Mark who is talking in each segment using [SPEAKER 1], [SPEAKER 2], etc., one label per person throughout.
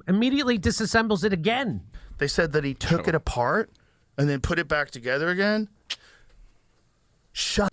[SPEAKER 1] immediately disassembles it again.
[SPEAKER 2] They said that he took it apart and then put it back together again.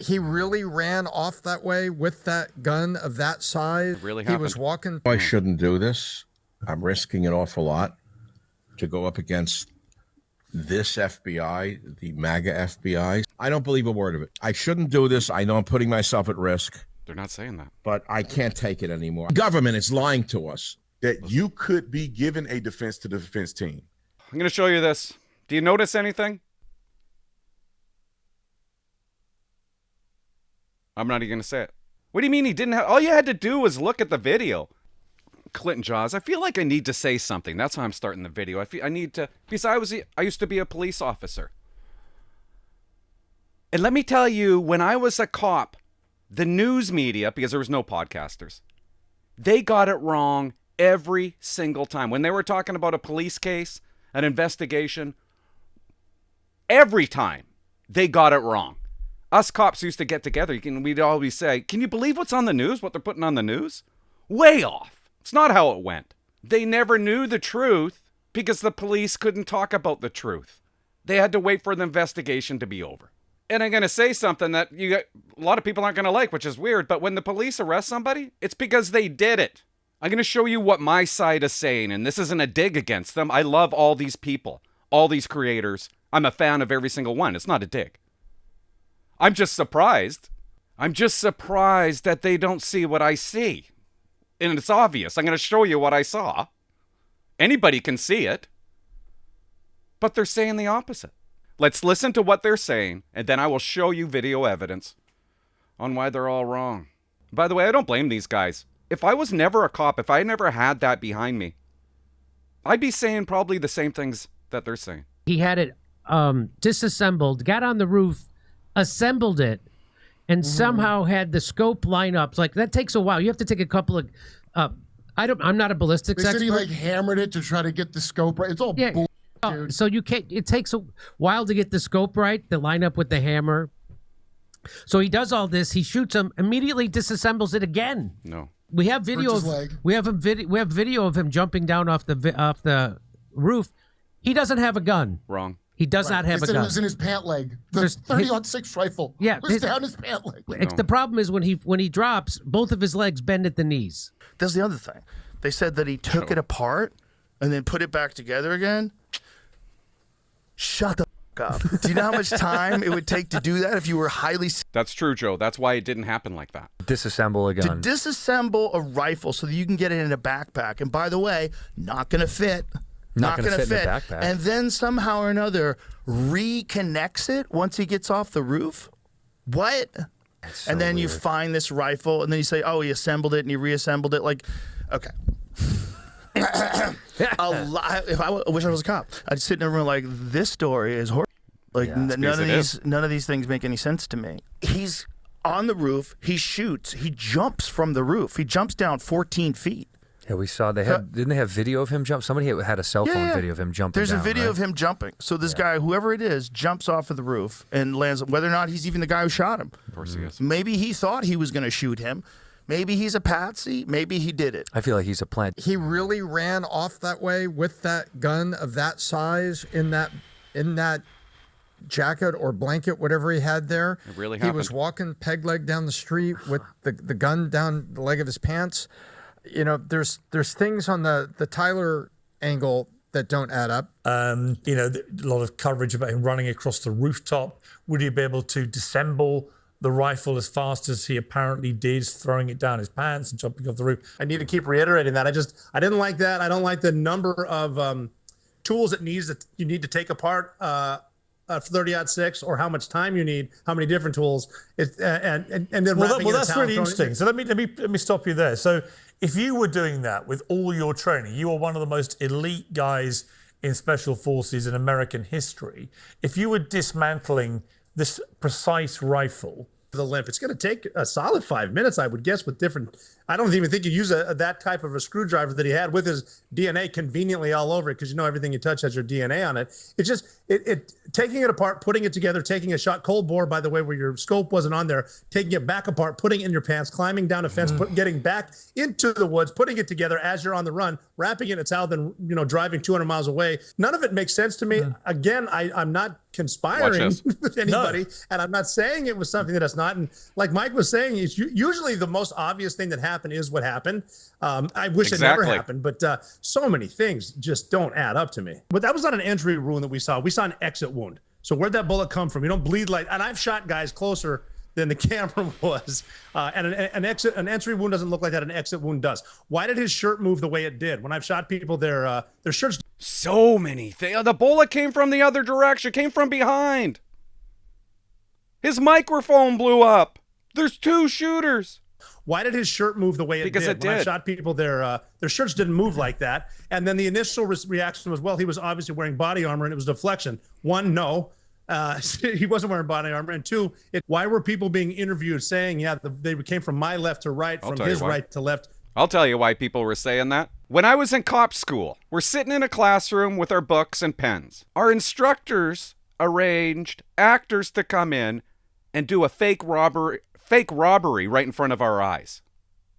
[SPEAKER 3] He really ran off that way with that gun of that size.
[SPEAKER 4] It really
[SPEAKER 3] happened. He was walking.
[SPEAKER 5] I shouldn't do this. I'm risking an awful lot to go up against this FBI, the MAGA FBI. I don't believe a word of it. I shouldn't do this. I know I'm putting myself at risk.
[SPEAKER 4] They're not saying that.
[SPEAKER 5] But I can't take it anymore. Government is lying to us.
[SPEAKER 6] That you could be given a defense to the defense team.
[SPEAKER 4] I'm going to show you this. Do you notice anything? I'm not even going to say it. What do you mean he didn't have... All you had to do was look at the video. Clinton Jaws, I feel like I need to say something. That's why I'm starting the video. I need to... Because I used to be a police officer. And let me tell you, when I was a cop, the news media, because there was no podcasters, they got it wrong every single time. When they were talking about a police case, an investigation, every time they got it wrong. Us cops used to get together. We'd always say, can you believe what's on the news, what they're putting on the news? Way off. It's not how it went. They never knew the truth because the police couldn't talk about the truth. They had to wait for the investigation to be over. And I'm going to say something that a lot of people aren't going to like, which is weird, but when the police arrest somebody, it's because they did it. I'm going to show you what my side is saying, and this isn't a dig against them. I love all these people, all these creators. I'm a fan of every single one. It's not a dig. I'm just surprised. I'm just surprised that they don't see what I see. And it's obvious. I'm going to show you what I saw. Anybody can see it. But they're saying the opposite. Let's listen to what they're saying, and then I will show you video evidence on why they're all wrong. By the way, I don't blame these guys. If I was never a cop, if I never had that behind me, I'd be saying probably the same things that they're saying.
[SPEAKER 1] He had it disassembled, got on the roof, assembled it, and somehow had the scope line up. Like, that takes a while. You have to take a couple of I'm not a ballistics expert.
[SPEAKER 7] They said he like hammered it to try to get the scope right. It's all bullshit, dude.
[SPEAKER 1] So you can't, it takes a while to get the scope right, to line up with the hammer. So he does all this, he shoots him, immediately disassembles it again.
[SPEAKER 4] No.
[SPEAKER 1] We have video of we have video of him jumping down off the roof. He doesn't have a gun.
[SPEAKER 4] Wrong.
[SPEAKER 1] He does not have a gun.
[SPEAKER 7] It was in his pant leg. The 30-06 rifle was down his pant leg.
[SPEAKER 1] The problem is when he drops, both of his legs bend at the knees.
[SPEAKER 2] That's the other thing. They said that he took it apart and then put it back together again. Shut the f up. Do you know how much time it would take to do that if you were highly...
[SPEAKER 4] That's true, Joe. That's why it didn't happen like that.
[SPEAKER 8] Disassemble a gun.
[SPEAKER 2] To disassemble a rifle so that you can get it in a backpack. And by the way, not going to fit. Not going to fit
[SPEAKER 8] in a backpack.
[SPEAKER 2] And then somehow or another reconnects it once he gets off the roof? What? So and then weird. You find this rifle, and then you say, oh, he assembled it and he reassembled it. Like, okay. If I wish I was a cop, I'd sit in a room like, this story is horrible. Like, none of these things make any sense to me. He's on the roof. He shoots. He jumps from the roof. He jumps down 14 feet.
[SPEAKER 8] Yeah, we saw didn't they have video of him jump? Somebody had a cell phone video of him jumping.
[SPEAKER 2] There's
[SPEAKER 8] down,
[SPEAKER 2] a video
[SPEAKER 8] right?
[SPEAKER 2] of him jumping. So this guy, whoever it is, jumps off of the roof and lands. Whether or not he's even the guy who shot him.
[SPEAKER 4] Of course he is.
[SPEAKER 2] Maybe he thought he was going to shoot him. Maybe he's a patsy. Maybe he did it.
[SPEAKER 8] I feel like he's a plant.
[SPEAKER 3] He really ran off that way with that gun of that size in that jacket or blanket, whatever he had there.
[SPEAKER 4] It really happened.
[SPEAKER 3] He was walking peg leg down the street with the gun down the leg of his pants. You know, there's things on the Tyler angle that don't add up.
[SPEAKER 9] You know, a lot of coverage about him running across the rooftop. Would he be able to disassemble the rifle as fast as he apparently did, throwing it down his pants and jumping off the roof?
[SPEAKER 10] I need to keep reiterating that. I didn't like that. I don't like the number of tools that you need to take apart a 30-06, or how much time you need, how many different tools, and then
[SPEAKER 9] well, that's really interesting. So let me stop you there. So if you were doing that with all your training, you are one of the most elite guys in special forces in American history. If you were dismantling this precise rifle,
[SPEAKER 10] the limp, it's going to take a solid 5 minutes, I would guess, with different. I don't even think you use that type of a screwdriver that he had with his DNA conveniently all over it, because you know everything you touch has your DNA on it. It's just it taking it apart, putting it together, taking a shot, cold bore, by the way, where your scope wasn't on there, taking it back apart, putting it in your pants, climbing down a fence, getting back into the woods, putting it together as you're on the run, wrapping it in a towel, then driving 200 miles away. None of it makes sense to me. Again, I'm not conspiring with anybody, and I'm not saying it was something that it's not. And like Mike was saying, it's usually the most obvious thing that happened is what happened. I wish it never happened, but so many things just don't add up to me. But that was not an entry wound that we saw. We saw an exit wound. So where'd that bullet come from? You don't bleed like, and I've shot guys closer than the camera was. And an entry wound doesn't look like that. An exit wound does. Why did his shirt move the way it did? When I've shot people, their shirts.
[SPEAKER 4] So many things. The bullet came from the other direction, came from behind. His microphone blew up. There's two shooters.
[SPEAKER 10] Why did his shirt move the way it did?
[SPEAKER 4] Because it did.
[SPEAKER 10] When I shot people, their shirts didn't move like that. And then the initial reaction was, well, he was obviously wearing body armor and it was deflection. One, no. He wasn't wearing body armor. And two, why were people being interviewed saying, yeah, they came from my left to right, from his right to left?
[SPEAKER 4] I'll tell you why people were saying that. When I was in cop school, we're sitting in a classroom with our books and pens. Our instructors arranged actors to come in and do a fake robbery right in front of our eyes.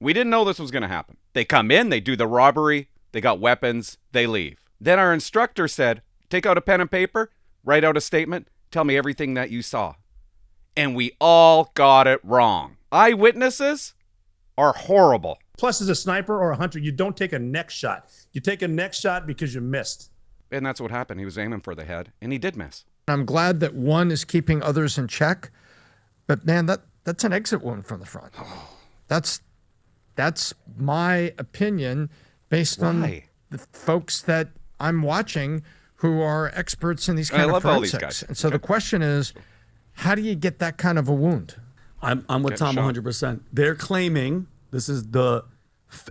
[SPEAKER 4] We didn't know this was going to happen. They come in, they do the robbery, they got weapons, they leave. Then our instructor said, take out a pen and paper, write out a statement, tell me everything that you saw. And we all got it wrong. Eyewitnesses are horrible.
[SPEAKER 10] Plus, as a sniper or a hunter, you don't take a neck shot. You take a neck shot because you missed.
[SPEAKER 4] And that's what happened. He was aiming for the head, and he did miss.
[SPEAKER 3] I'm glad that one is keeping others in check, but man, that's an exit wound from the front. That's my opinion based on the folks that I'm watching who are experts in these kind of forensics. And so the question is, how do you get that kind of a wound?
[SPEAKER 11] I'm with Tom 100%. They're claiming, this is the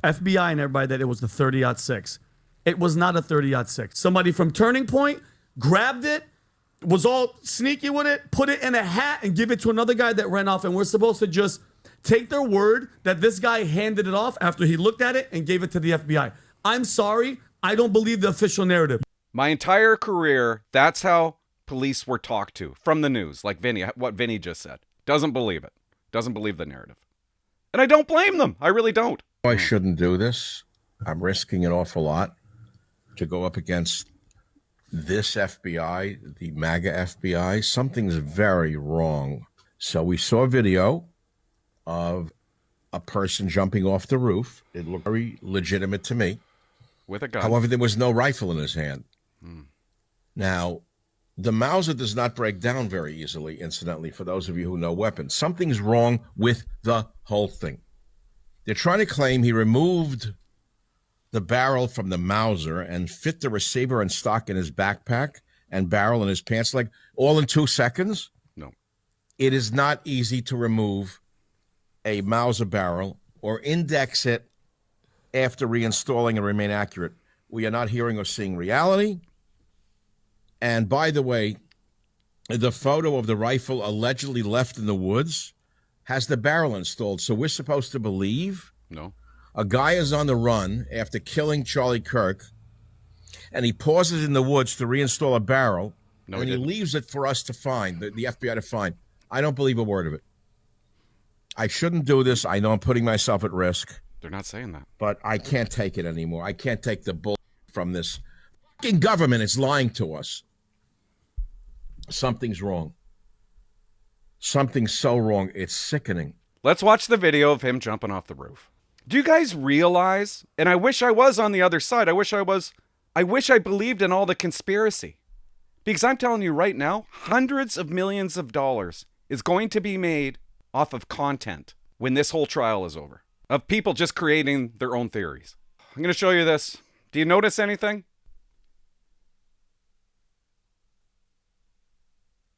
[SPEAKER 11] FBI and everybody, that it was the 30-06. It was not a 30-06. Somebody from Turning Point grabbed it, was all sneaky with it, put it in a hat and give it to another guy that ran off. And we're supposed to just take their word that this guy handed it off after he looked at it and gave it to the FBI. I'm sorry. I don't believe the official narrative.
[SPEAKER 4] My entire career, that's how police were talked to from the news, like Vinny, what Vinny just said. Doesn't believe it. Doesn't believe the narrative. And I don't blame them. I really don't.
[SPEAKER 5] I shouldn't do this. I'm risking an awful lot to go up against this FBI, the MAGA FBI. Something's very wrong. So we saw a video of a person jumping off the roof. It looked very legitimate to me.
[SPEAKER 4] With a gun.
[SPEAKER 5] However, there was no rifle in his hand. Now, the Mauser does not break down very easily, incidentally, for those of you who know weapons. Something's wrong with the whole thing. They're trying to claim he removed the barrel from the Mauser and fit the receiver and stock in his backpack and barrel in his pants leg all in 2 seconds.
[SPEAKER 4] No.
[SPEAKER 5] It is not easy to remove a Mauser barrel or index it after reinstalling and remain accurate. We are not hearing or seeing reality. And by the way, the photo of the rifle allegedly left in the woods has the barrel installed. So we're supposed to believe a guy is on the run after killing Charlie Kirk, and he pauses in the woods to reinstall a barrel, and he leaves it for us to find, the FBI to find. I don't believe a word of it. I shouldn't do this. I know I'm putting myself at risk.
[SPEAKER 4] They're not saying that.
[SPEAKER 5] But I can't take it anymore. I can't take the bull from this fucking government. It's lying to us. Something's wrong. Something's so wrong. It's sickening.
[SPEAKER 4] Let's watch the video of him jumping off the roof. Do you guys realize, and I wish I was on the other side. I wish I believed in all the conspiracy. Because I'm telling you right now, hundreds of millions of dollars is going to be made off of content when this whole trial is over. Of people just creating their own theories. I'm going to show you this. Do you notice anything?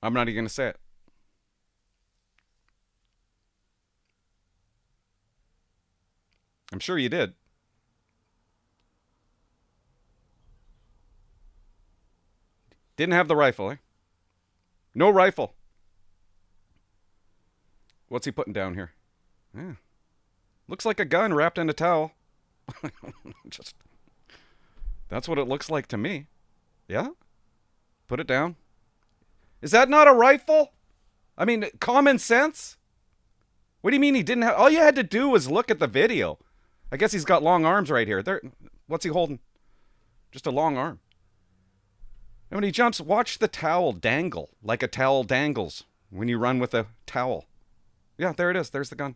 [SPEAKER 4] I'm not even going to say it. I'm sure you did. Didn't have the rifle, eh? No rifle. What's he putting down here? Yeah. Looks like a gun wrapped in a towel. Just, that's what it looks like to me. Yeah? Put it down. Is that not a rifle? I mean, common sense? What do you mean he didn't have... All you had to do was look at the video. I guess he's got long arms right here. There. What's he holding? Just a long arm. And when he jumps, watch the towel dangle like a towel dangles when you run with a towel. Yeah, there it is. There's the gun.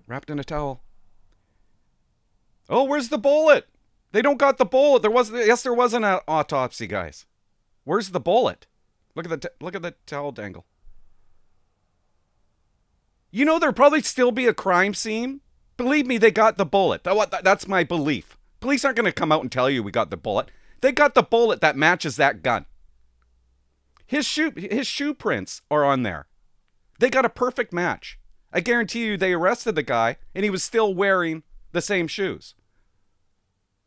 [SPEAKER 4] Wrapped in a towel. Oh, where's the bullet? They don't got the bullet. There wasn't an autopsy, guys. Where's the bullet? Look at the towel dangle. You know there'd probably still be a crime scene. Believe me, they got the bullet. That's my belief. Police aren't going to come out and tell you we got the bullet. They got the bullet that matches that gun. His shoe prints are on there. They got a perfect match. I guarantee you they arrested the guy and he was still wearing the same shoes.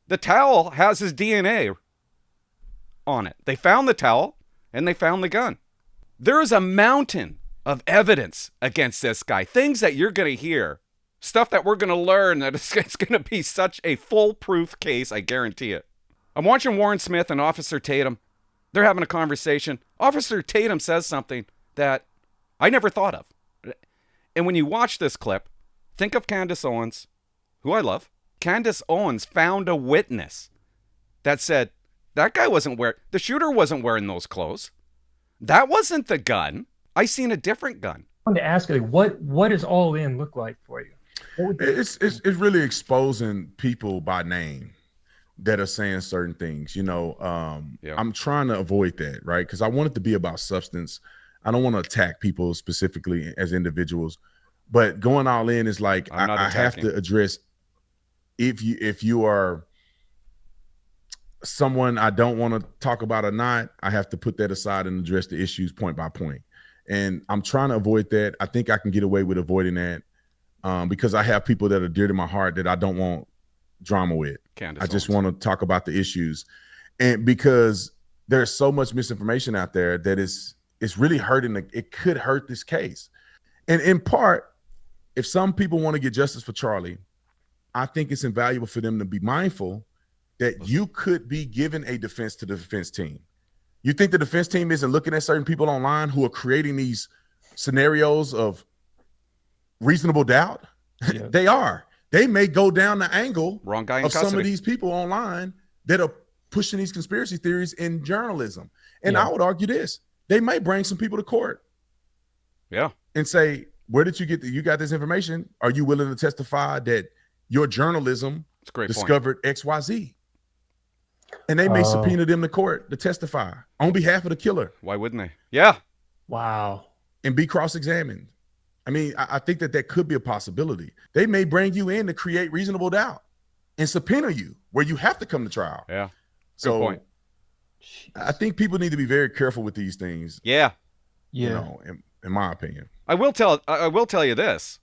[SPEAKER 4] The towel has his DNA on it. They found the towel and they found the gun. There is a mountain of evidence against this guy. Things that you're going to hear. Stuff that we're going to learn that it's going to be such a foolproof case, I guarantee it. I'm watching Warren Smith and Officer Tatum. They're having a conversation. Officer Tatum says something that I never thought of. And when you watch this clip, think of Candace Owens, who I love. Candace Owens found a witness that said, that guy the shooter wasn't wearing those clothes. That wasn't the gun. I seen a different gun.
[SPEAKER 12] I wanted to ask you, what does all in look like for you?
[SPEAKER 6] It's really exposing people by name that are saying certain things. You know, I'm trying to avoid that, right? Because I want it to be about substance. I don't want to attack people specifically as individuals, but going all in is like I have to address if you are someone I don't want to talk about or not, I have to put that aside and address the issues point by point. And I'm trying to avoid that. I think I can get away with avoiding that because I have people that are dear to my heart that I don't want drama with.
[SPEAKER 4] Candace
[SPEAKER 6] I just want to talk about the issues. And because there's so much misinformation out there that it's really hurting. It could hurt this case. And in part, if some people want to get justice for Charlie, I think it's invaluable for them to be mindful that you could be given a defense to the defense team. You think the defense team isn't looking at certain people online who are creating these scenarios of reasonable doubt? Yeah. They are. They may go down the angle
[SPEAKER 4] Wrong guy in
[SPEAKER 6] of
[SPEAKER 4] custody.
[SPEAKER 6] Some of these people online that are pushing these conspiracy theories in journalism. And I would argue this. They may bring some people to court.
[SPEAKER 4] Yeah.
[SPEAKER 6] And say, where did you get you got this information? Are you willing to testify that your journalism discovered XYZ? And they may subpoena them to court to testify on behalf of the killer.
[SPEAKER 4] Why wouldn't they? Yeah.
[SPEAKER 12] Wow.
[SPEAKER 6] And be cross-examined. I mean, I think that could be a possibility. They may bring you in to create reasonable doubt and subpoena you where you have to come to trial.
[SPEAKER 4] Yeah. Good
[SPEAKER 6] so
[SPEAKER 4] point.
[SPEAKER 6] I think people need to be very careful with these things.
[SPEAKER 4] Yeah.
[SPEAKER 6] You know, in my opinion.
[SPEAKER 4] I will tell you this.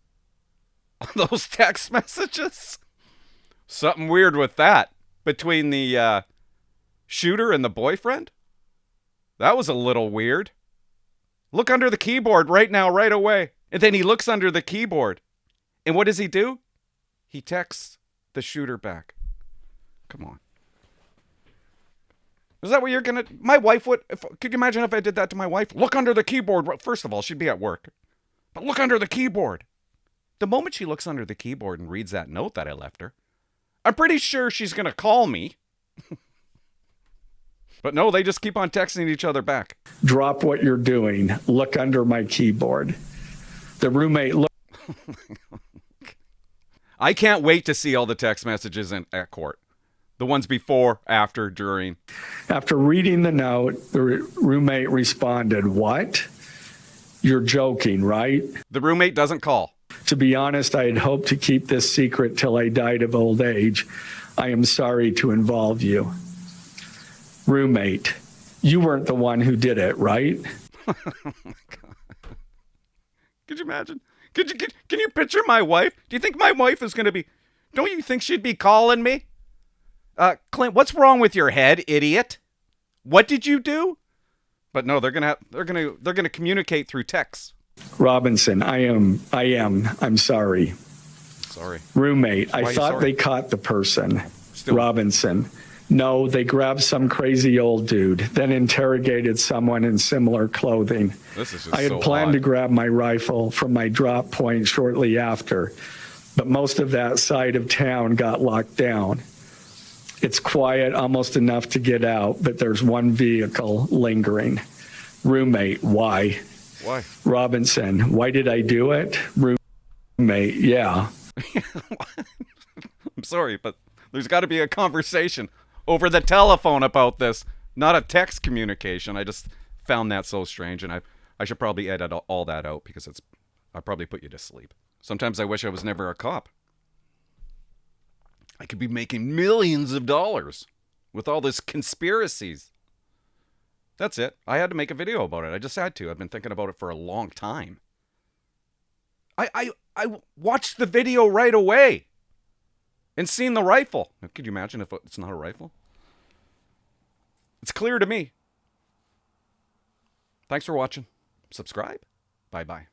[SPEAKER 4] Those text messages, something weird with that between the shooter and the boyfriend. That was a little weird. Look under the keyboard right now, right away. And then he looks under the keyboard. And what does he do? He texts the shooter back. Come on. Is that what you're going to... My wife would... Could you imagine if I did that to my wife? Look under the keyboard. First of all, she'd be at work. But look under the keyboard. The moment she looks under the keyboard and reads that note that I left her, I'm pretty sure she's going to call me. But no, they just keep on texting each other back.
[SPEAKER 13] Drop what you're doing. Look under my keyboard. The roommate...
[SPEAKER 4] I can't wait to see all the text messages at court. The ones before, after, during.
[SPEAKER 13] After reading the note, the roommate responded, "What? You're joking, right?"
[SPEAKER 4] The roommate doesn't call.
[SPEAKER 13] "To be honest, I had hoped to keep this secret till I died of old age. I am sorry to involve you." Roommate, you weren't the one who did it, right?
[SPEAKER 4] Oh my God. Could you imagine? Can you picture my wife? Do you think my wife is going to be... Don't you think she'd be calling me? Clint, what's wrong with your head, idiot? What did you do? But no, they're gonna communicate through text.
[SPEAKER 13] Robinson, I'm sorry.
[SPEAKER 4] Sorry.
[SPEAKER 13] Roommate,
[SPEAKER 4] Why
[SPEAKER 13] I
[SPEAKER 4] are you
[SPEAKER 13] thought
[SPEAKER 4] sorry?
[SPEAKER 13] they caught the person.
[SPEAKER 4] Still.
[SPEAKER 13] Robinson. No, they grabbed some crazy old dude, then interrogated someone in similar clothing.
[SPEAKER 4] This is just
[SPEAKER 13] I had
[SPEAKER 4] so
[SPEAKER 13] planned
[SPEAKER 4] odd.
[SPEAKER 13] to grab my rifle from my drop point shortly after, but most of that side of town got locked down. It's quiet, almost enough to get out, but there's one vehicle lingering. Roommate, why?
[SPEAKER 4] Why?
[SPEAKER 13] Robinson, why did I do it? Roommate, yeah.
[SPEAKER 4] I'm sorry, but there's got to be a conversation over the telephone about this, not a text communication. I just found that so strange, and I should probably edit all that out because I probably put you to sleep. Sometimes I wish I was never a cop. I could be making millions of dollars with all this conspiracies. That's it. I had to make a video about it. I just had to. I've been thinking about it for a long time. I watched the video right away and seen the rifle. Could you imagine if it's not a rifle? It's clear to me. Thanks for watching. Subscribe. Bye-bye.